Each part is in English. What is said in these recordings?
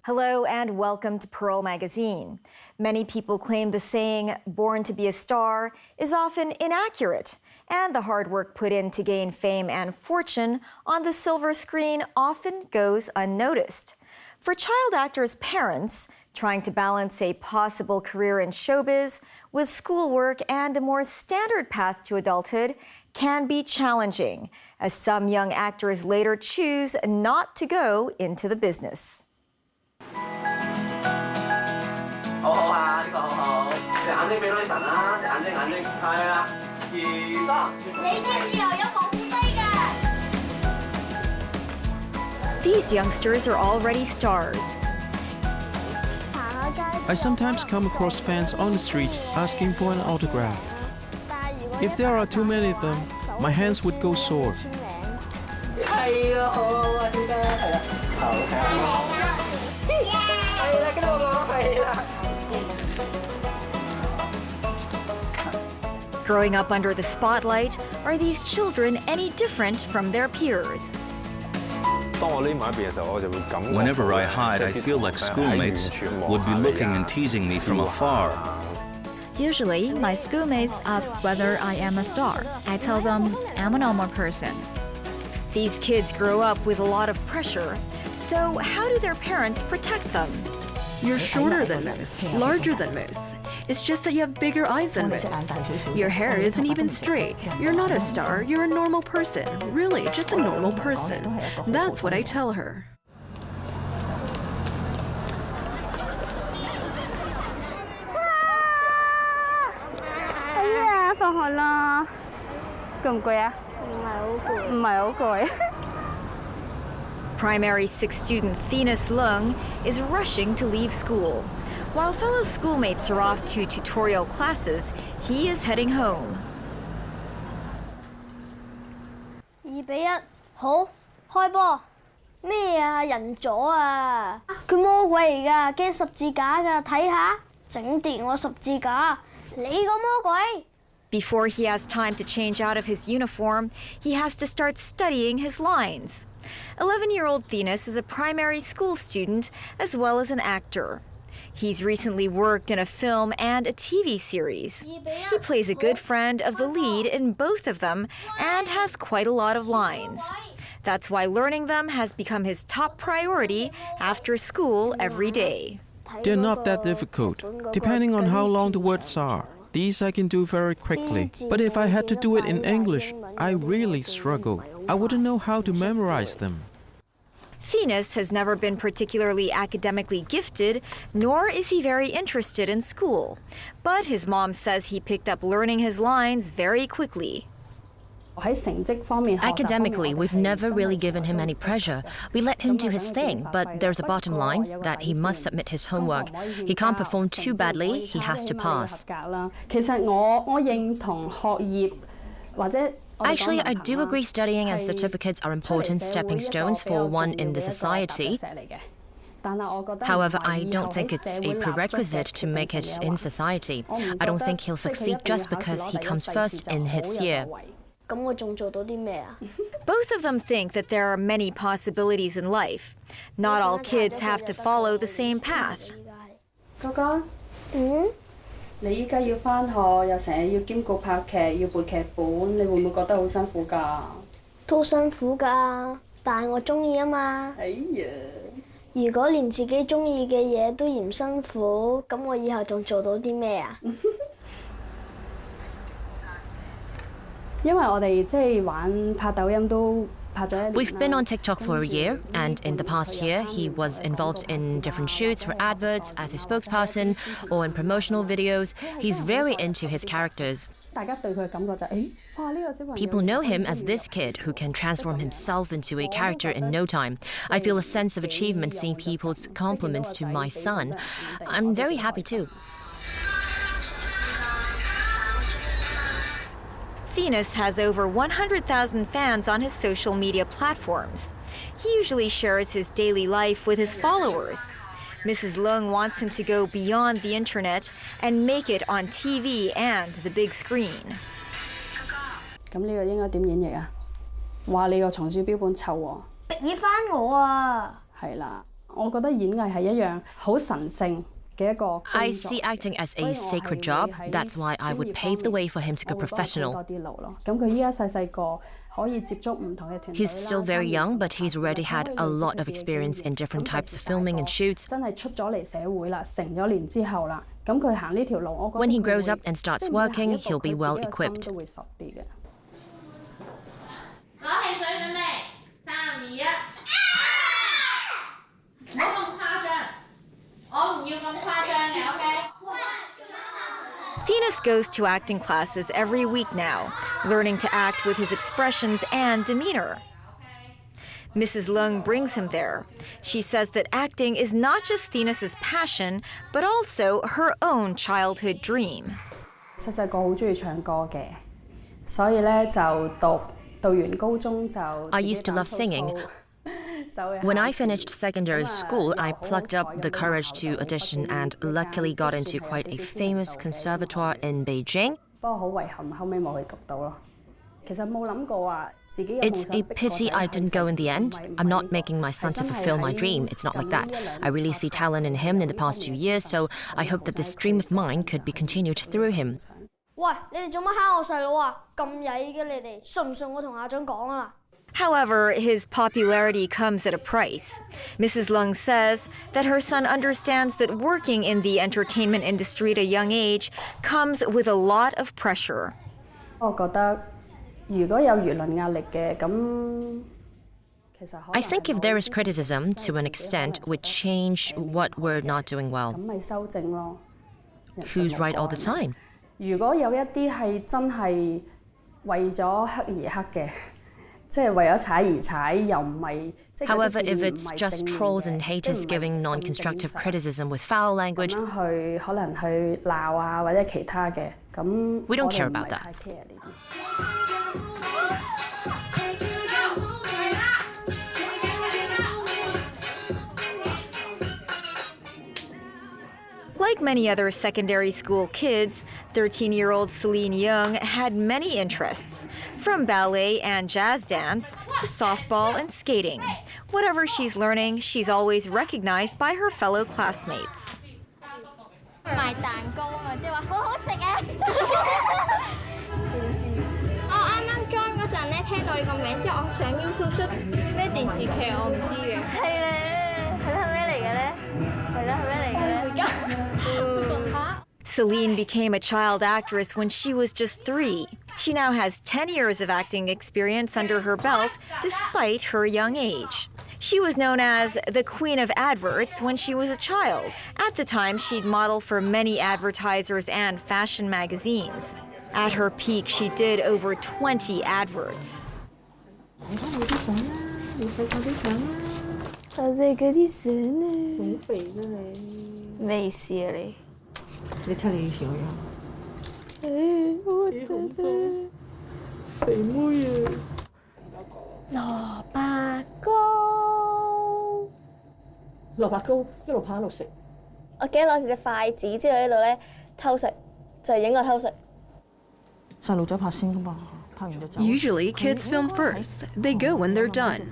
Hello and welcome to Pearl Magazine. Many people claim the saying, born to be a star, is often inaccurate, and the hard work put in to gain fame and fortune on the silver screen often goes unnoticed. For child actors' parents, trying to balance a possible career in showbiz with schoolwork and a more standard path to adulthood can be challenging, as some young actors later choose not to go into the business. These youngsters are already stars. I sometimes come across fans on the street asking for an autograph. If there are too many of them, my hands would go sore. Growing up under the spotlight, are these children any different from their peers? Whenever I hide, I feel like schoolmates would be looking and teasing me from afar. Usually, my schoolmates ask whether I am a star. I tell them I'm a normal person. These kids grow up with a lot of pressure. So how do their parents protect them? You're shorter than most, larger than most. It's just that you have bigger eyes than most. Your hair isn't even straight. You're not a star, you're a normal person. Really, just a normal person. That's what I tell her. Primary 6 student Venus Leung is rushing to leave school. While fellow schoolmates are off to tutorial classes, he is heading home. 2-1，好，開波。咩啊，人咗啊！佢魔鬼嚟㗎，驚十字架㗎，睇下，整跌我十字架，你個魔鬼！ Before he has time to change out of his uniform, he has to start studying his lines. 11-year-old Venus is a primary school student as well as an actor. He's recently worked in a film and a TV series. He plays a good friend of the lead in both of them and has quite a lot of lines. That's why learning them has become his top priority after school every day. They're not that difficult, depending on how long the words are. These I can do very quickly. But if I had to do it in English, I really struggle. I wouldn't know how to memorize them. Venus has never been particularly academically gifted, nor is he very interested in school. But his mom says he picked up learning his lines very quickly. Academically, we've never really given him any pressure. We let him do his thing, but there's a bottom line that he must submit his homework. He can't perform too badly, he has to pass. Actually, I do agree studying and certificates are important stepping stones for one in the society. However, I don't think it's a prerequisite to make it in society. I don't think he'll succeed just because he comes first in his year. Both of them think that there are many possibilities in life. Not all kids have to follow the same path. 你依家要返學，又成日要兼顧拍劇，要背劇本，你會唔會覺得好辛苦㗎？都辛苦㗎，但係我中意啊嘛。哎呀！如果連自己中意嘅嘢都嫌辛苦，咁我以後仲做到啲咩啊？因為我哋即係玩拍抖音都。We've been on TikTok for a year, and in the past year, he was involved in different shoots for adverts as a spokesperson or in promotional videos. He's very into his characters. People know him as this kid who can transform himself into a character in no time. I feel a sense of achievement seeing people's compliments to my son. I'm very happy too. Venus has over 100,000 fans on his social media platforms. He usually shares his daily life with his followers. Mrs. Leung wants him to go beyond the internet and make it on TV and the big screen. 咁呢個應該點演繹啊？話你個藏書標本臭喎！逼翻我啊！係啦。我覺得演藝係一樣好神聖嘅一個工作。I see acting as a sacred job. That's why I would pave the way for him to go professional. 多啲路咯。咁佢依家細個可以接觸唔同嘅團隊啦。He's still very young, but he's already had a lot of experience in different types of filming and shoots. 真係出咗嚟社會啦，成咗年之後啦，咁佢行呢條路，我覺得 When he grows up and starts working, he'll be well equipped. 都會實啲嘅。攞汽水準備，3、2、1，唔好咁誇張，我唔要咁誇張嘅，OK？ Venus goes to acting classes every week now, learning to act with his expressions and demeanor. Mrs. Leung brings him there. She says that acting is not just Venus's passion, but also her own childhood dream. 細個好中意唱歌嘅，所以咧就讀完高中就 I used to love singing. When I finished secondary school, I plucked up the courage to audition and luckily got into quite a famous conservatoire in Beijing. 不過好遺憾，後尾冇去讀到咯。其實冇諗過話自己有夢 It's 想 a 逼過 pity 仔 I didn't go in the end. I'm not making my son to fulfill my dream. It's not like that. I really see talent in him in the past 2 years, so I hope that this dream of mine could be continued through him. 喂，你哋做乜蝦我細佬啊？咁曳嘅你哋，信唔信我同校長講啊？ However, his popularity comes at a price. Mrs. Leung says that her son understands that working in the entertainment industry at a young age comes with a lot of pressure. 我覺得如果有輿論壓力嘅，咁其實 I think if there is criticism, to an extent, would change what we're not doing well. 咁咪修正咯。 Who's right all the time? 如果有一啲係真係為咗黑而黑嘅。 即係為咗踩而踩，又唔係。 However, if it's just trolls and haters giving non-constructive criticism with foul language, 去可能去鬧啊，或者其他嘅，咁 we don't care about that. Like many other secondary school kids, 13-year-old Celine Young had many interests, from ballet and jazz dance to softball and skating. Whatever she's learning, she's always recognized by her fellow classmates. 賣蛋糕啊，即係話好好食啊！我啱啱 join 嗰陣咧，聽到你個名之後，我上 YouTube 出咩電視劇我唔知嘅。係咧，係啦，係咩嚟嘅咧？係啦，係咩嚟嘅咧？ Celine became a child actress when she was just 3. She now has 10 years of acting experience under her belt, despite her young age. She was known as the Queen of Adverts when she was a child. At the time, she'd model for many advertisers and fashion magazines. At her peak, she did over 20 adverts. 你睇你以前個樣，幾恐怖，肥妹啊！蘿蔔糕，蘿蔔糕一路拍一路食。我記得攞住隻筷子之後喺度咧偷食，就影我偷食。細路仔拍先㗎嘛。 Usually, kids film first. They go when they're done.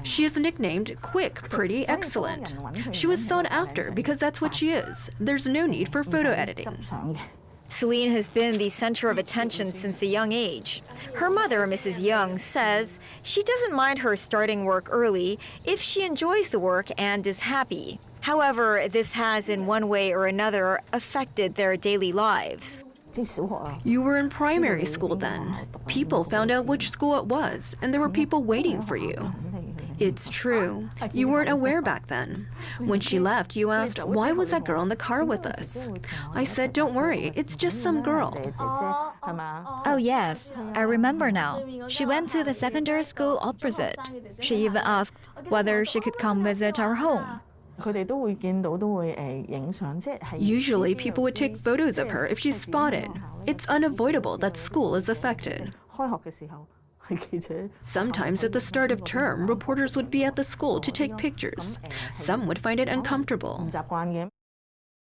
She is nicknamed Quick, Pretty, Excellent. She was sought after because that's what she is. There's no need for photo editing. Celine has been the center of attention since a young age. Her mother, Mrs. Young, says she doesn't mind her starting work early if she enjoys the work and is happy. However, this has in one way or another affected their daily lives. You were in primary school then. People found out which school it was, and there were people waiting for you. It's true. You weren't aware back then. When she left, you asked, why was that girl in the car with us? I said, don't worry, it's just some girl. Oh yes, I remember now. She went to the secondary school opposite. She even asked whether she could come visit our home. Usually, people would take photos of her if she's spotted. It's unavoidable that school is affected. Sometimes at the start of term, reporters would be at the school to take pictures. Some would find it uncomfortable.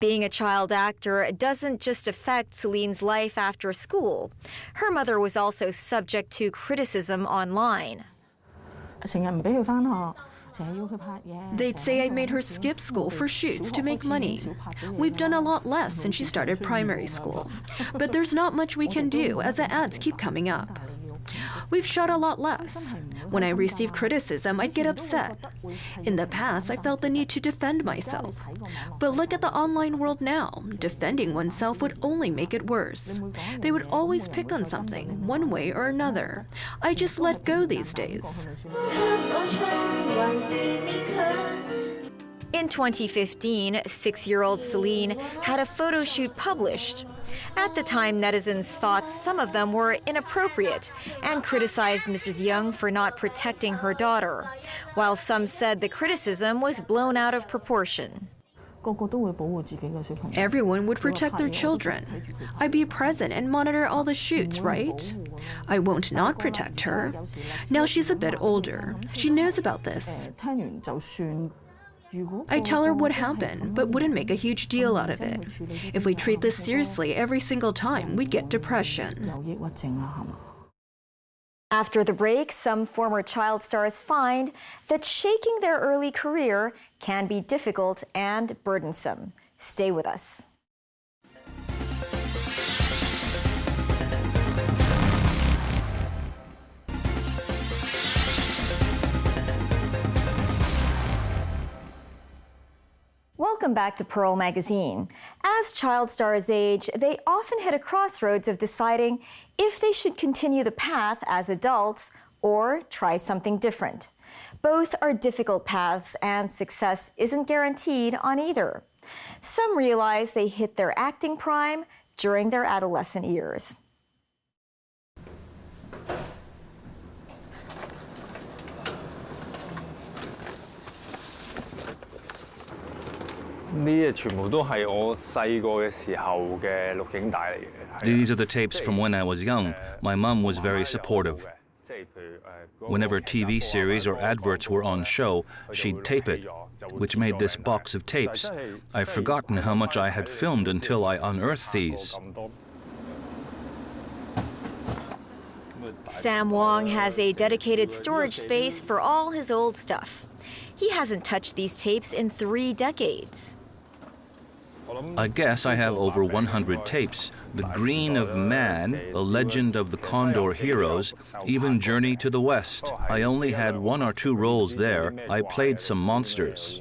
Being a child actor doesn't just affect Celine's life after school. Her mother was also subject to criticism online. They'd say I made her skip school for shoots to make money. We've done a lot less since she started primary school. But there's not much we can do as the ads keep coming up. We've shot a lot less. When I receive criticism, I'd get upset. In the past, I felt the need to defend myself. But look at the online world now. Defending oneself would only make it worse. They would always pick on something, one way or another. I just let go these days. In 2015, 6-year-old Celine had a photo shoot published. At the time, netizens thought some of them were inappropriate and criticized Mrs. Young for not protecting her daughter, while some said the criticism was blown out of proportion. Everyone would protect their children. I'd be present and monitor all the shoots, right? I won't not protect her. Now she's a bit older. She knows about this. I tell her what happened, but wouldn't make a huge deal out of it. If we treat this seriously every single time, we'd get depression. After the break, some former child stars find that shaking their early career can be difficult and burdensome. Stay with us. Welcome back to Pearl Magazine. As child stars age, they often hit a crossroads of deciding if they should continue the path as adults or try something different. Both are difficult paths, and success isn't guaranteed on either. Some realize they hit their acting prime during their adolescent years. These are the tapes from when I was young. My mom was very supportive. Whenever TV series or adverts were on show, she'd tape it, which made this box of tapes. I've forgotten how much I had filmed until I unearthed these. Sam Wong has a dedicated storage space for all his old stuff. He hasn't touched these tapes in 3 decades. I guess I have over 100 tapes. The Green of Man, The Legend of the Condor Heroes, even Journey to the West. I only had 1 or 2 roles there. I played some monsters.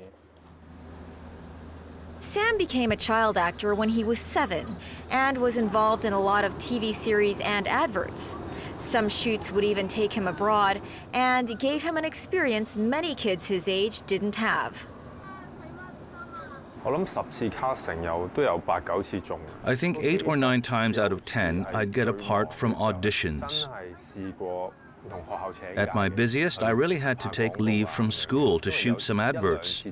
Sam became a child actor when he was 7 and was involved in a lot of TV series and adverts. Some shoots would even take him abroad and gave him an experience many kids his age didn't have. I think 8 or 9 times out of 10, I'd get a part from auditions. At my busiest, I really had to take leave from school to shoot some adverts.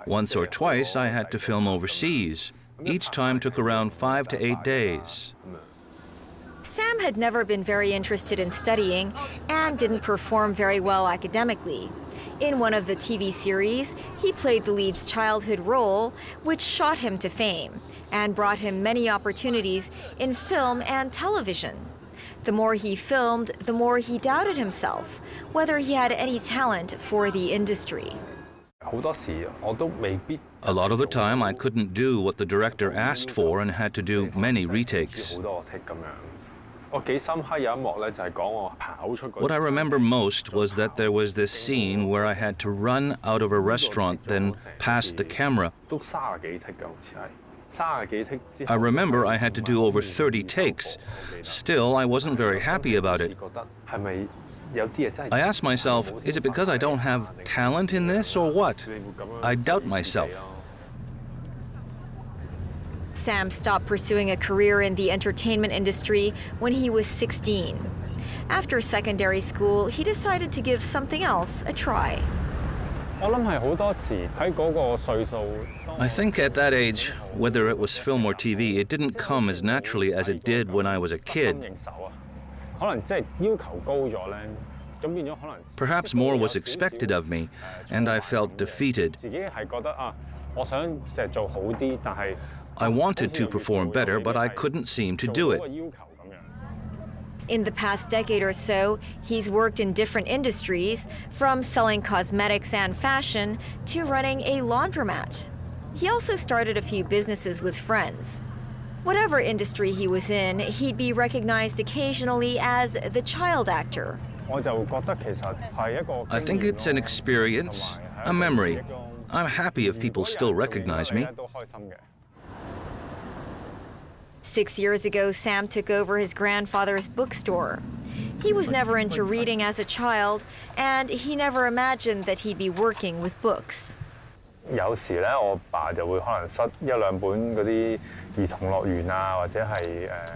Once or twice, I had to film overseas. Each time took around 5 to 8 days. Sam had never been very interested in studying and didn't perform very well academically. In one of the TV series, he played the lead's childhood role, which shot him to fame and brought him many opportunities in film and television. The more he filmed, the more he doubted himself, whether he had any talent for the industry. A lot of the time, I couldn't do what the director asked for and had to do many retakes. What I remember most was that there was this scene where I had to run out of a restaurant, then past the camera. I remember I had to do over 30 takes. Still, I wasn't very happy about it. I asked myself, is it because I don't have talent in this or what? I doubt myself. Sam stopped pursuing a career in the entertainment industry when he was 16. After secondary school, he decided to give something else a try. I think at that age, whether it was film or TV, it didn't come as naturally as it did when I was a kid. Perhaps more was expected of me, and I felt defeated. I wanted to perform better, but I couldn't seem to do it. In the past decade or so, he's worked in different industries, from selling cosmetics and fashion to running a laundromat. He also started a few businesses with friends. Whatever industry he was in, he'd be recognized occasionally as the child actor. I think it's an experience, a memory. I'm happy if people still recognize me. 6 years ago, Sam took over his grandfather's bookstore. He was never into reading as a child, and he never imagined that he'd be working with books.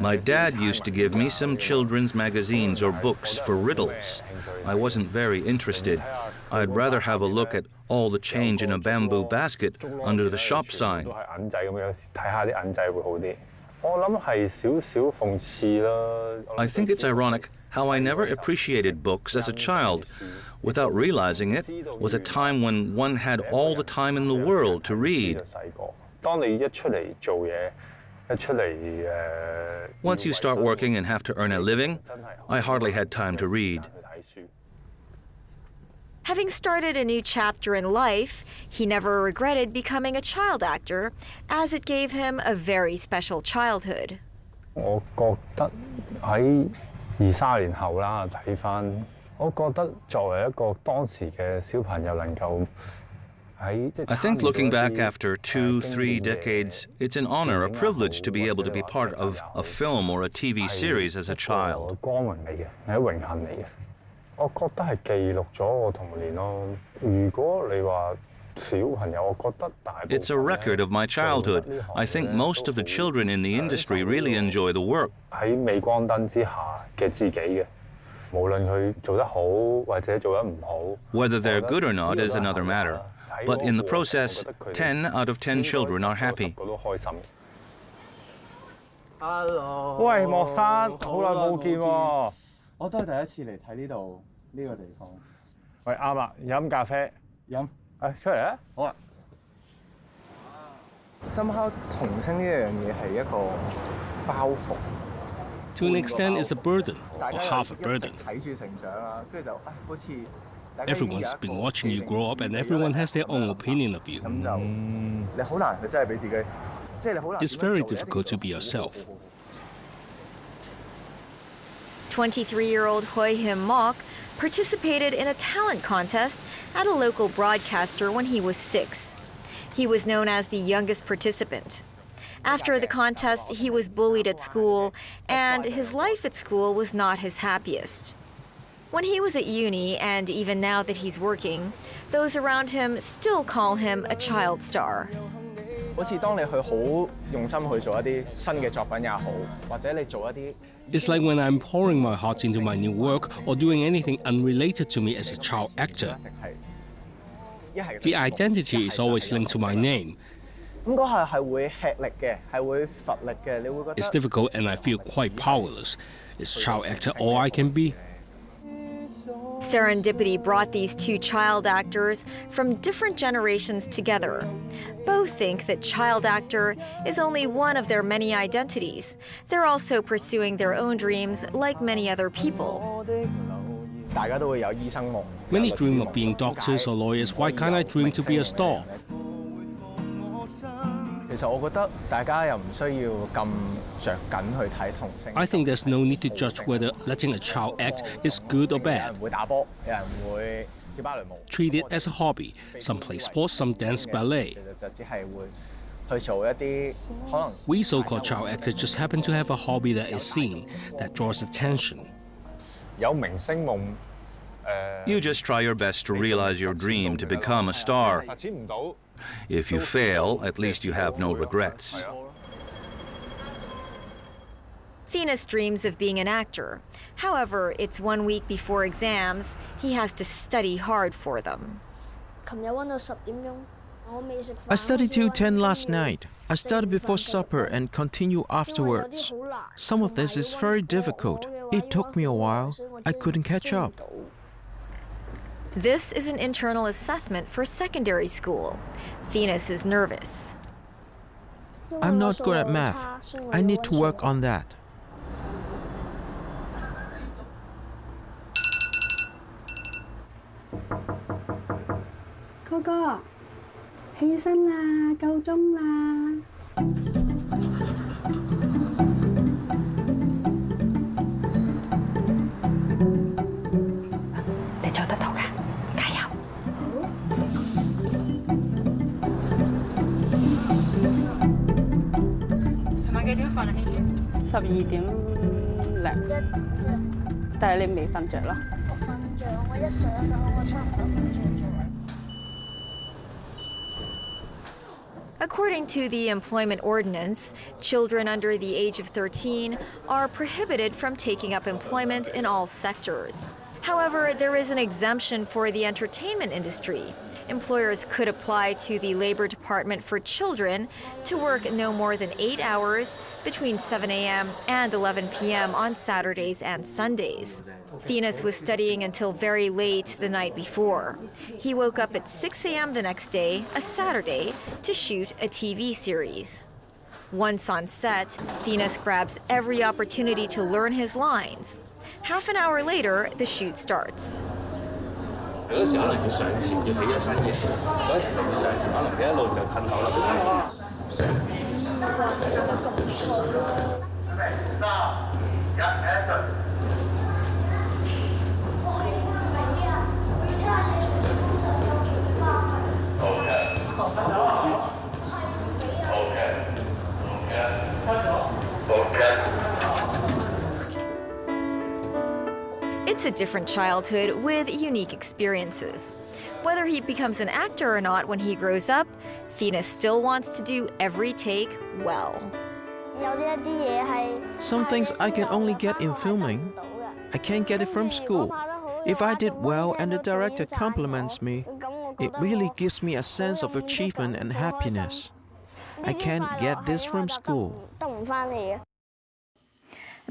My dad used to give me some children's magazines or books for riddles. I wasn't very interested. I'd rather have a look at all the change in a bamboo basket under the shop sign. I think it's ironic how I never appreciated books as a child. Without realizing it, was a time when one had all the time in the world to read. Once you start working and have to earn a living, I hardly had time to read. Having started a new chapter in life, he never regretted becoming a child actor, as it gave him a very special childhood. I think looking back after 2-3 decades, it's an honor, a privilege to be able to be part of a film or a TV series as a child. It's a record of my childhood. I think most of the children in the industry really enjoy the work. Whether they're good or not is another matter. But in the process, 10 out of 10 children are happy. Hello. 喂，莫生，好耐冇見喎。我都係第一次嚟睇呢度呢個地方。喂，啱啦，飲咖啡。飲。出嚟啊！好啊。Somehow 童星呢樣嘢係一個包袱。To an extent, it's a burden, or half a burden. Everyone's been watching you grow up, and everyone has their own opinion of you. It's very difficult to be yourself. 23-year-old Hoi Him Mok participated in a talent contest at a local broadcaster when he was 6. He was known as the youngest participant. After the contest, he was bullied at school, and his life at school was not his happiest. When he was at uni, and even now that he's working, those around him still call him a child star. It's like when I'm pouring my heart into my new work or doing anything unrelated to me as a child actor. The identity is always linked to my name. It's difficult and I feel quite powerless. Is child actor all I can be? Serendipity brought these two child actors from different generations together. Both think that child actor is only one of their many identities. They're also pursuing their own dreams like many other people. Many dream of being doctors or lawyers. Why can't I dream to be a star? I think there's no need to judge whether letting a child act is good or bad. Treat it as a hobby. Some play sports, some dance ballet. We so-called child actors just happen to have a hobby that is seen, that draws attention. You just try your best to realize your dream to become a star. If you fail, at least you have no regrets. Venus dreams of being an actor. However, it's 1 week before exams. He has to study hard for them. I studied till 10 last night. I studied before supper and continue afterwards. Some of this is very difficult. It took me a while. I couldn't catch up. This is an internal assessment for secondary school. Venus is nervous. I'm not good at math. I need to work on that. 哥哥，起身啦，夠鐘啦。你做得到㗎，加油！尋晚幾點瞓啊？軒軒12點零，但係你未瞓着咯。我瞓着，我一上到我差唔多瞓着咗。According to the employment ordinance, children under the age of 13 are prohibited from taking up employment in all sectors. However, there is an exemption for the entertainment industry. Employers could apply to the Labor Department for children to work no more than 8 hours between 7 a.m. and 11 p.m. on Saturdays and Sundays. Thenis was studying until very late the night before. He woke up at 6 a.m. the next day, a Saturday, to shoot a TV series. Once on set, Thenis grabs every opportunity to learn his lines. Half an hour later, the shoot starts. 有時可能要上前要起一身嘅，嗰時就要上前，可能你一路就褪後啦。哇，食得咁燥咯！ It's a different childhood with unique experiences. Whether he becomes an actor or not when he grows up, Thenis still wants to do every take well. Some things I can only get in filming. I can't get it from school. If I did well and the director compliments me, it really gives me a sense of achievement and happiness. I can't get this from school.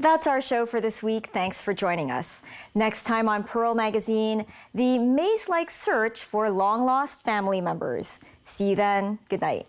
That's our show for this week. Thanks for joining us. Next time on Pearl Magazine, the maze-like search for long-lost family members. See you then. Good night.